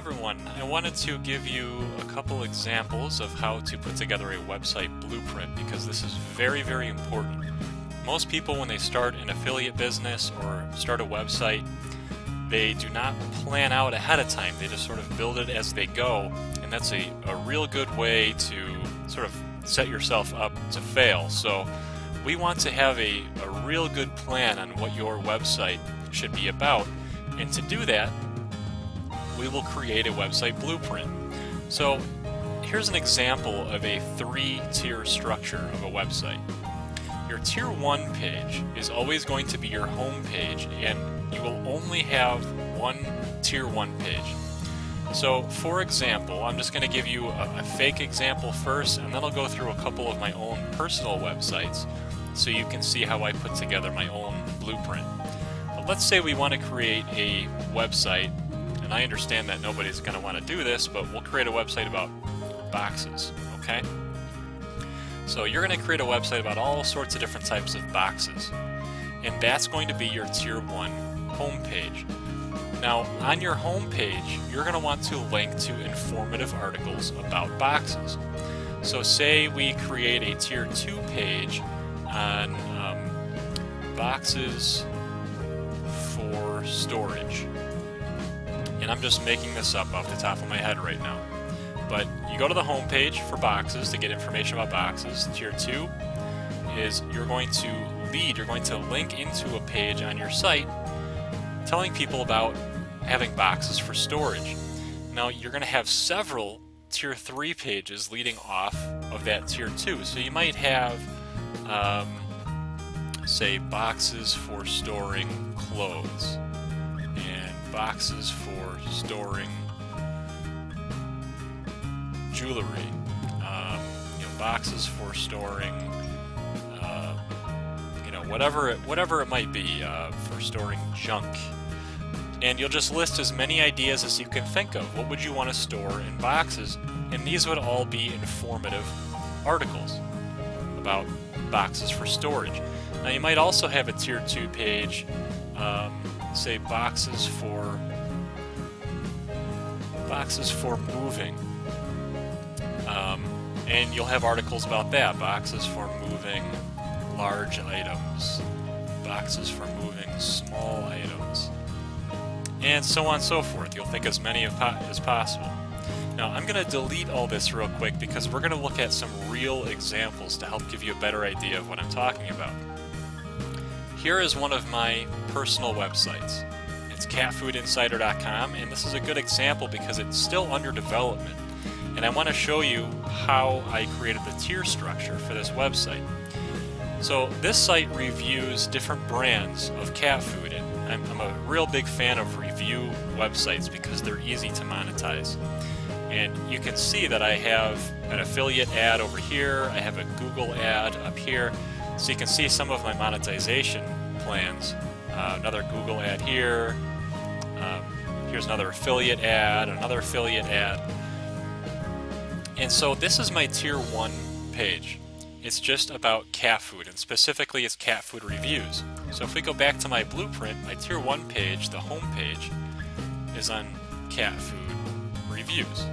everyone. I wanted to give you a couple examples of how to put together a website blueprint because this is very, very important. Most people, when they start an affiliate business or start a website, they do not plan out ahead of time. They just sort of build it as they go, and that's a real good way to sort of set yourself up to fail. So we want to have a real good plan on what your website should be about, and to do that, we will create a website blueprint. So here's an example of a 3-tier structure of a website. Your tier 1 page is always going to be your home page, and you will only have one tier 1 page. So for example, I'm just going to give you a fake example first, and then I'll go through a couple of my own personal websites so you can see how I put together my own blueprint. But let's say we want to create a website, and I understand that nobody's going to want to do this, but we'll create a website about boxes, okay? So you're going to create a website about all sorts of different types of boxes, and that's going to be your tier 1 home page. Now, on your home page, you're going to want to link to informative articles about boxes. So say we create a tier 2 page on boxes for storage. And I'm just making this up off the top of my head right now. But you go to the home page for boxes to get information about boxes. Tier 2 is you're going to link into a page on your site telling people about having boxes for storage. Now you're going to have several tier 3 pages leading off of that tier 2. So you might have, say, boxes for storing clothes, and boxes for storing jewelry, boxes for storing, whatever it might be, for storing junk. And you'll just list as many ideas as you can think of. What would you want to store in boxes? And these would all be informative articles about boxes for storage. Now you might also have a tier 2 page, say boxes for moving. And you'll have articles about that. Boxes for moving large items, boxes for moving small items, and so on and so forth. You'll think as many as possible. Now I'm going to delete all this real quick because we're going to look at some real examples to help give you a better idea of what I'm talking about. Here is one of my personal websites. It's catfoodinsider.com, and this is a good example because it's still under development. And I want to show you how I created the tier structure for this website. So this site reviews different brands of cat food, and I'm a real big fan of review websites because they're easy to monetize. And you can see that I have an affiliate ad over here, I have a Google ad up here, so you can see some of my monetization plans. Another Google ad here, here's another affiliate ad, another affiliate ad. And so this is my tier 1 page. It's just about cat food, and specifically it's cat food reviews. So if we go back to my blueprint, my tier 1 page, the home page, is on cat food reviews.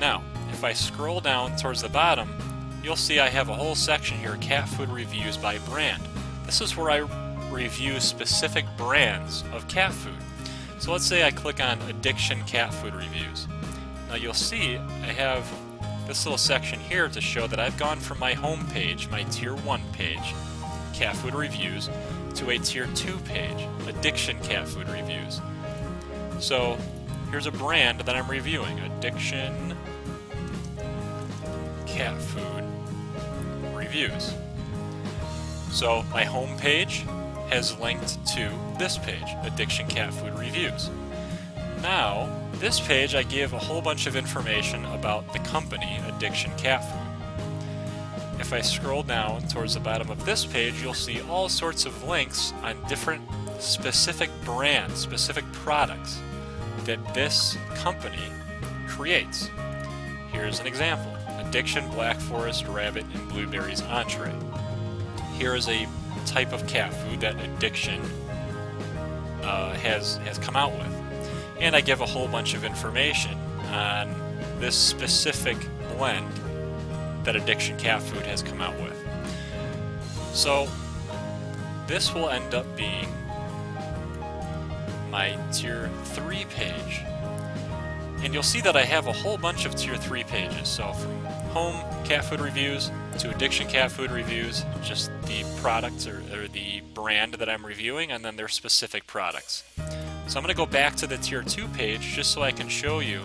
Now, if I scroll down towards the bottom, you'll see I have a whole section here, cat food reviews by brand. This is where I review specific brands of cat food. So let's say I click on Addiction Cat Food Reviews. Now you'll see I have this little section here to show that I've gone from my home page, my tier 1 page, cat food reviews, to a tier 2 page, Addiction Cat Food Reviews. So here's a brand that I'm reviewing, Addiction Cat Food Reviews. So my home page has linked to this page, Addiction Cat Food Reviews. Now, this page I give a whole bunch of information about the company, Addiction Cat Food. If I scroll down towards the bottom of this page, you'll see all sorts of links on different specific brands, specific products that this company creates. Here's an example. Addiction Black Forest Rabbit and Blueberries Entree. Here is a type of cat food that Addiction has come out with. and I give a whole bunch of information on this specific blend that Addiction Cat Food has come out with. So this will end up being my Tier 3 page. And you'll see that I have a whole bunch of Tier 3 pages. So from home cat food reviews to Addiction Cat Food reviews, just the products or the brand that I'm reviewing, and then their specific products. So I'm going to go back to the Tier 2 page just so I can show you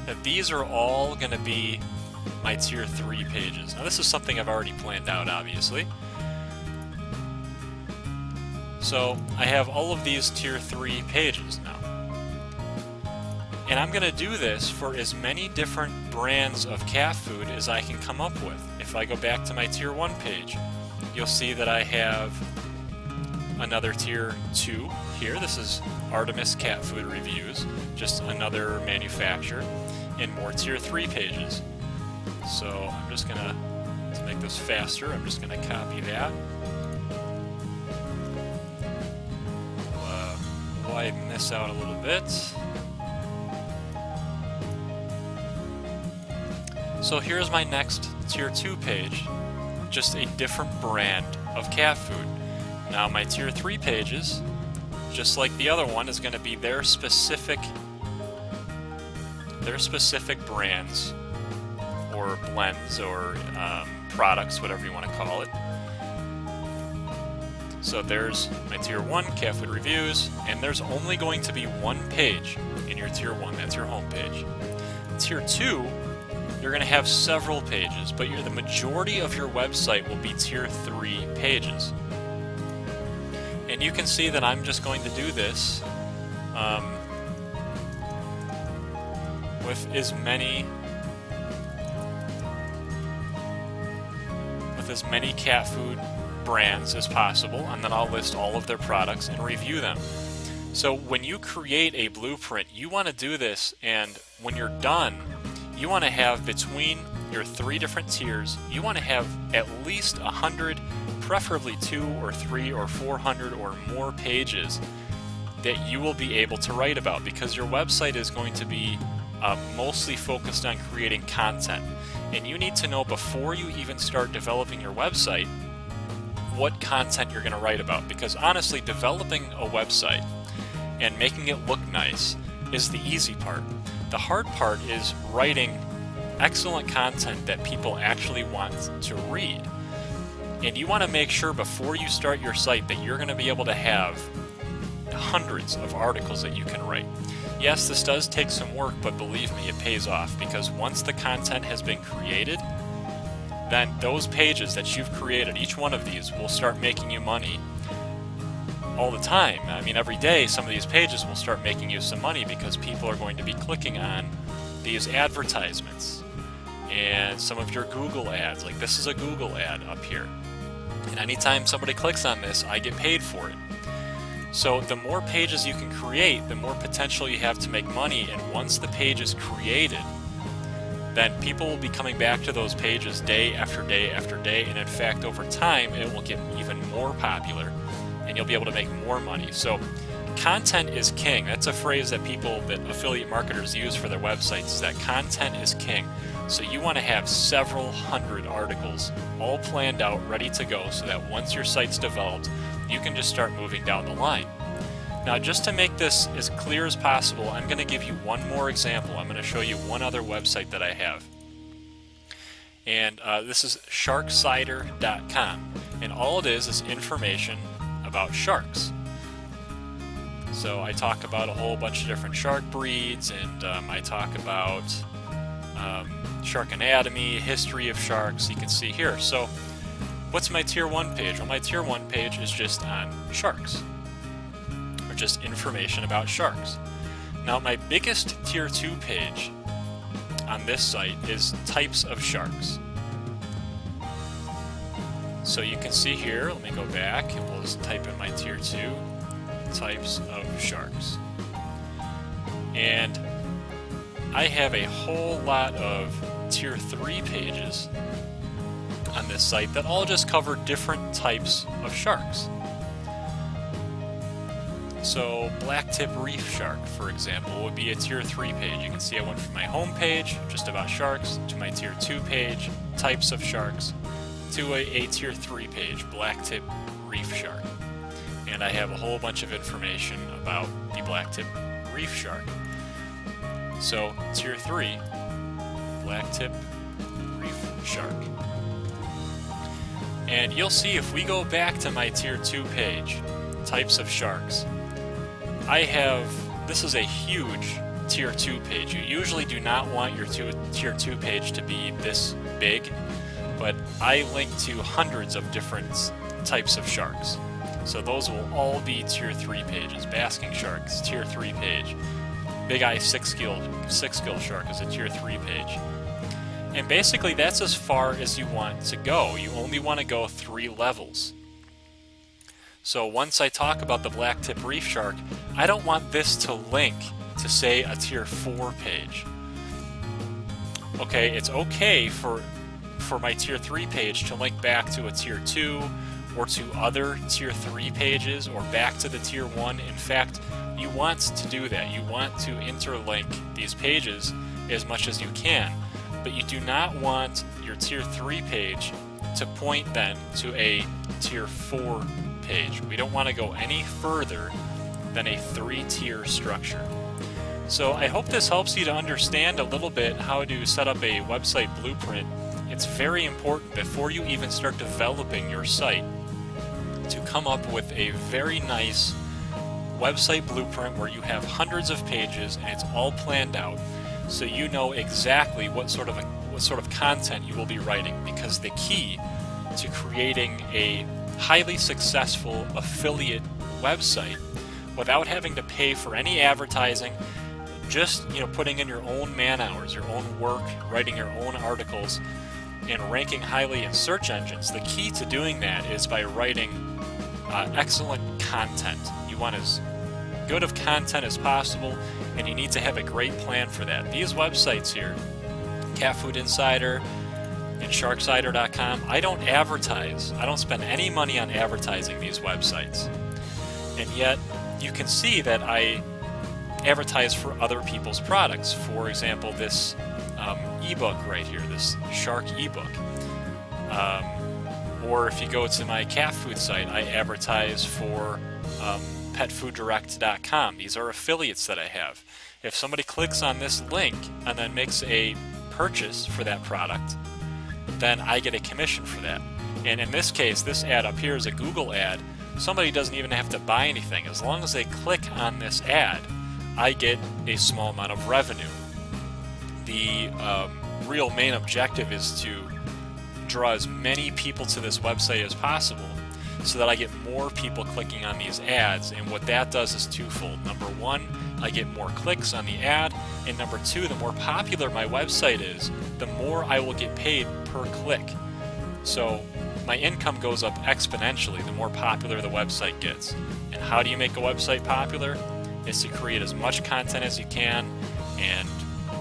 that these are all going to be my Tier 3 pages. Now this is something I've already planned out, obviously. So I have all of these Tier 3 pages now. And I'm going to do this for as many different brands of cat food as I can come up with. If I go back to my Tier 1 page, you'll see that I have another Tier 2 here. This is Artemis Cat Food Reviews, just another manufacturer, and more Tier 3 pages. So I'm just going to make this faster, I'm just going to copy that. Widen this out a little bit. So here's my next Tier 2 page, just a different brand of cat food. Now my Tier 3 pages, just like the other one, is going to be their specific brands or blends or products, whatever you want to call it. So there's my Tier 1 cat food reviews, and there's only going to be one page in your Tier 1, that's your home page. Tier 2, you're going to have several pages, but the majority of your website will be Tier 3 pages. And you can see that I'm just going to do this with as many cat food brands as possible, and then I'll list all of their products and review them. So when you create a blueprint, you want to do this, and when you're done, you want to have between your 3 different tiers, you want to have at least 100, preferably 200 or 300 or 400 or more pages that you will be able to write about, because your website is going to be mostly focused on creating content. And you need to know before you even start developing your website what content you're going to write about, because honestly, developing a website and making it look nice is the easy part. The hard part is writing excellent content that people actually want to read. And you want to make sure before you start your site that you're going to be able to have hundreds of articles that you can write. Yes, this does take some work, but believe me, it pays off, because once the content has been created, then those pages that you've created, each one of these, will start making you money all the time. I mean, every day some of these pages will start making you some money because people are going to be clicking on these advertisements and some of your Google ads. Like this is a Google ad up here. And anytime somebody clicks on this, I get paid for it. So the more pages you can create, the more potential you have to make money. And once the page is created, then people will be coming back to those pages day after day after day. And in fact, over time, it will get even more popular and you'll be able to make more money. So content is king. That's a phrase that affiliate marketers use for their websites, is that content is king. So you want to have several hundred articles all planned out, ready to go, so that once your site's developed, you can just start moving down the line. Now, just to make this as clear as possible, I'm going to give you one more example. I'm going to show you one other website that I have. And this is sharksider.com. And all it is information about sharks. So I talk about a whole bunch of different shark breeds, and I talk about shark anatomy, history of sharks. You can see here. So what's my Tier 1 page? Well, my Tier 1 page is just on sharks, or just information about sharks. Now, my biggest Tier 2 page on this site is types of sharks. So you can see here, let me go back and we'll just type in my Tier 2, types of sharks. And I have a whole lot of Tier 3 pages on this site that all just cover different types of sharks. So Blacktip Reef Shark, for example, would be a Tier 3 page. You can see I went from my home page, just about sharks, to my Tier 2 page, types of sharks, to a Tier 3 page, Blacktip Reef Shark. And I have a whole bunch of information about the Blacktip Reef Shark. So Tier 3, Blacktip Reef Shark. And you'll see if we go back to my Tier 2 page, types of sharks, this is a huge Tier 2 page. You usually do not want your Tier 2 page to be this big, but I link to hundreds of different types of sharks. So those will all be Tier 3 pages. Basking sharks, Tier 3 page. Big eye six-gill shark is a Tier 3 page. And basically that's as far as you want to go. You only want to go 3 levels. So once I talk about the Blacktip Reef Shark, I don't want this to link to, say, a Tier 4 page. Okay, it's okay for my Tier 3 page to link back to a Tier 2 or to other Tier 3 pages or back to the Tier 1. In fact, you want to do that. You want to interlink these pages as much as you can, but you do not want your Tier 3 page to point then to a Tier 4 page. We don't want to go any further than a 3-tier structure. So I hope this helps you to understand a little bit how to set up a website blueprint. It's very important before you even start developing your site to come up with a very nice website blueprint where you have hundreds of pages and it's all planned out, so you know exactly what sort of content you will be writing, because the key to creating a highly successful affiliate website without having to pay for any advertising, just putting in your own man hours, your own work, writing your own articles, and ranking highly in search engines. The key to doing that is by writing excellent content. You want as good of content as possible, and you need to have a great plan for that. These websites here, Cat Food Insider and Sharksider.com, I don't advertise. I don't spend any money on advertising these websites. And yet, you can see that I advertise for other people's products. For example, this ebook right here, this shark ebook. Or if you go to my cat food site, I advertise for petfooddirect.com. These are affiliates that I have. If somebody clicks on this link and then makes a purchase for that product, then I get a commission for that. And in this case, this ad up here is a Google ad. Somebody doesn't even have to buy anything. As long as they click on this ad, I get a small amount of revenue. The real main objective is to draw as many people to this website as possible so that I get more people clicking on these ads, and what that does is twofold. Number one, I get more clicks on the ad, and number two, the more popular my website is, the more I will get paid per click. So my income goes up exponentially the more popular the website gets. And how do you make a website popular? Is to create as much content as you can, and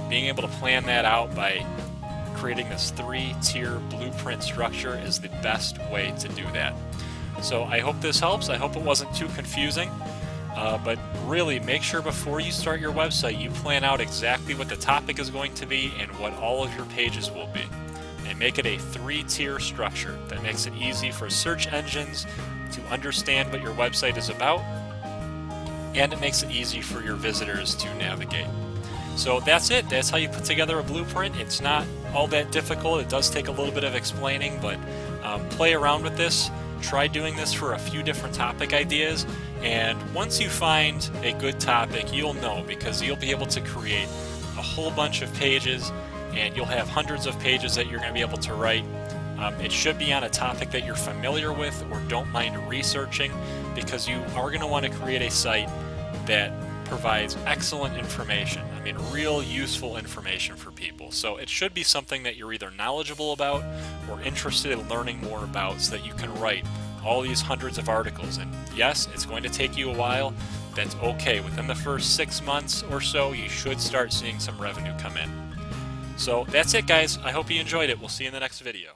being able to plan that out by creating this 3-tier blueprint structure is the best way to do that. So I hope this helps. I hope it wasn't too confusing, but really make sure before you start your website you plan out exactly what the topic is going to be and what all of your pages will be, and make it a 3-tier structure that makes it easy for search engines to understand what your website is about, and it makes it easy for your visitors to navigate. So that's it. That's how you put together a blueprint. It's not all that difficult. It does take a little bit of explaining, but play around with this. Try doing this for a few different topic ideas, and once you find a good topic, you'll know, because you'll be able to create a whole bunch of pages, and you'll have hundreds of pages that you're going to be able to write. It should be on a topic that you're familiar with or don't mind researching, because you are going to want to create a site that provides excellent information. I mean, real useful information for people. So it should be something that you're either knowledgeable about or interested in learning more about, so that you can write all these hundreds of articles. And yes, it's going to take you a while. That's okay. Within the first 6 months or so, you should start seeing some revenue come in. So that's it, guys. I hope you enjoyed it. We'll see you in the next video.